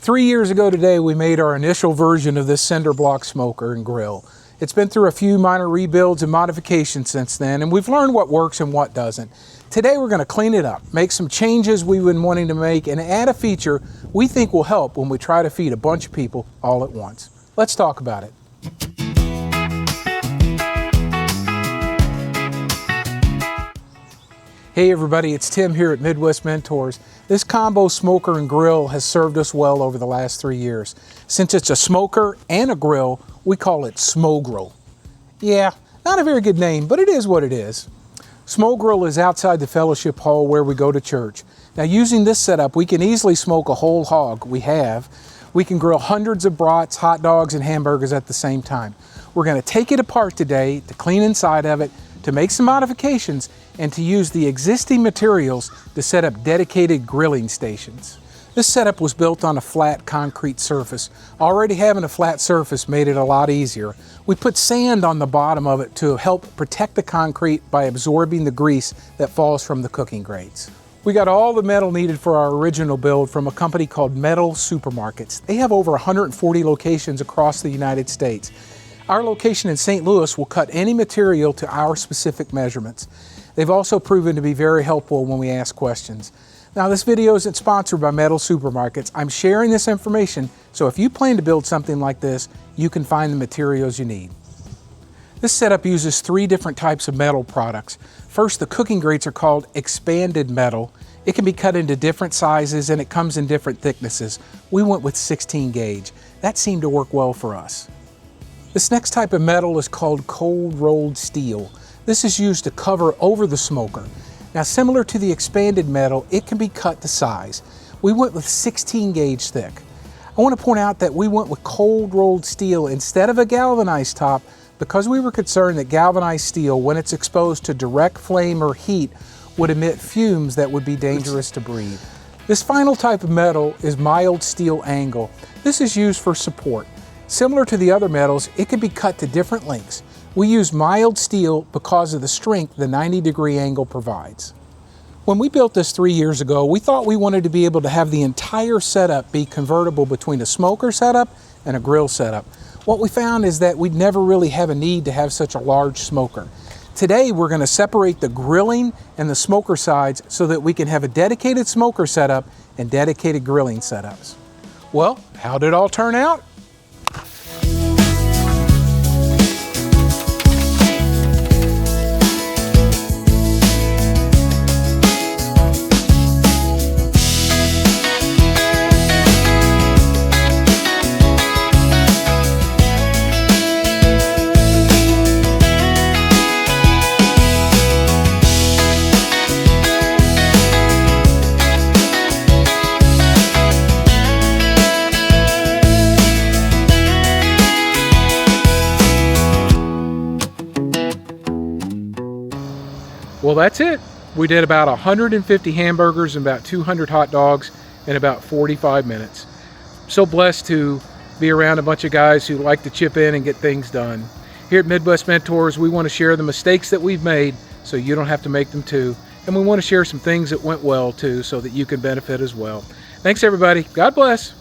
3 years ago today, we made our initial version of this Cinder Block Smoker and grill. It's been through a few minor rebuilds and modifications since then, and we've learned what works and what doesn't. Today we're going to clean it up, make some changes we've been wanting to make, and add a feature we think will help when we try to feed a bunch of people all at once. Let's talk about it. Hey everybody, it's Tim here at Midwest Mentors. This combo smoker and grill has served us well over the last 3 years. Since it's a smoker and a grill, we call it Smo-Grill. Yeah, not a very good name, but it is what it is. Smo-Grill is outside the fellowship hall where we go to church. Now using this setup, we can easily smoke a whole hog. We can grill hundreds of brats, hot dogs, and hamburgers at the same time. We're going to take it apart today to clean inside of it, to make some modifications, and to use the existing materials to set up dedicated grilling stations. This setup was built on a flat concrete surface. Already having a flat surface made it a lot easier. We put sand on the bottom of it to help protect the concrete by absorbing the grease that falls from the cooking grates. We got all the metal needed for our original build from a company called Metal Supermarkets. They have over 140 locations across the United States. Our location in St. Louis will cut any material to our specific measurements. They've also proven to be very helpful when we ask questions. Now this video isn't sponsored by Metal Supermarkets. I'm sharing this information, so if you plan to build something like this, you can find the materials you need. This setup uses 3 different types of metal products. First, the cooking grates are called expanded metal. It can be cut into different sizes and it comes in different thicknesses. We went with 16 gauge. That seemed to work well for us. This next type of metal is called cold rolled steel. This is used to cover over the smoker. Now similar to the expanded metal, it can be cut to size. We went with 16 gauge thick. I want to point out that we went with cold rolled steel instead of a galvanized top because we were concerned that galvanized steel, when it's exposed to direct flame or heat, would emit fumes that would be dangerous to breathe. This final type of metal is mild steel angle. This is used for support. Similar to the other metals, it can be cut to different lengths. We use mild steel because of the strength the 90-degree angle provides. When we built this 3 years ago, we thought we wanted to be able to have the entire setup be convertible between a smoker setup and a grill setup. What we found is that we'd never really have a need to have such a large smoker. Today, we're going to separate the grilling and the smoker sides so that we can have a dedicated smoker setup and dedicated grilling setups. Well, how did it all turn out? Well, that's it. We did about 150 hamburgers and about 200 hot dogs in about 45 minutes. So blessed to be around a bunch of guys who like to chip in and get things done. Here at Midwest Mentors, we want to share the mistakes that we've made so you don't have to make them too. And we want to share some things that went well too so that you can benefit as well. Thanks everybody. God bless.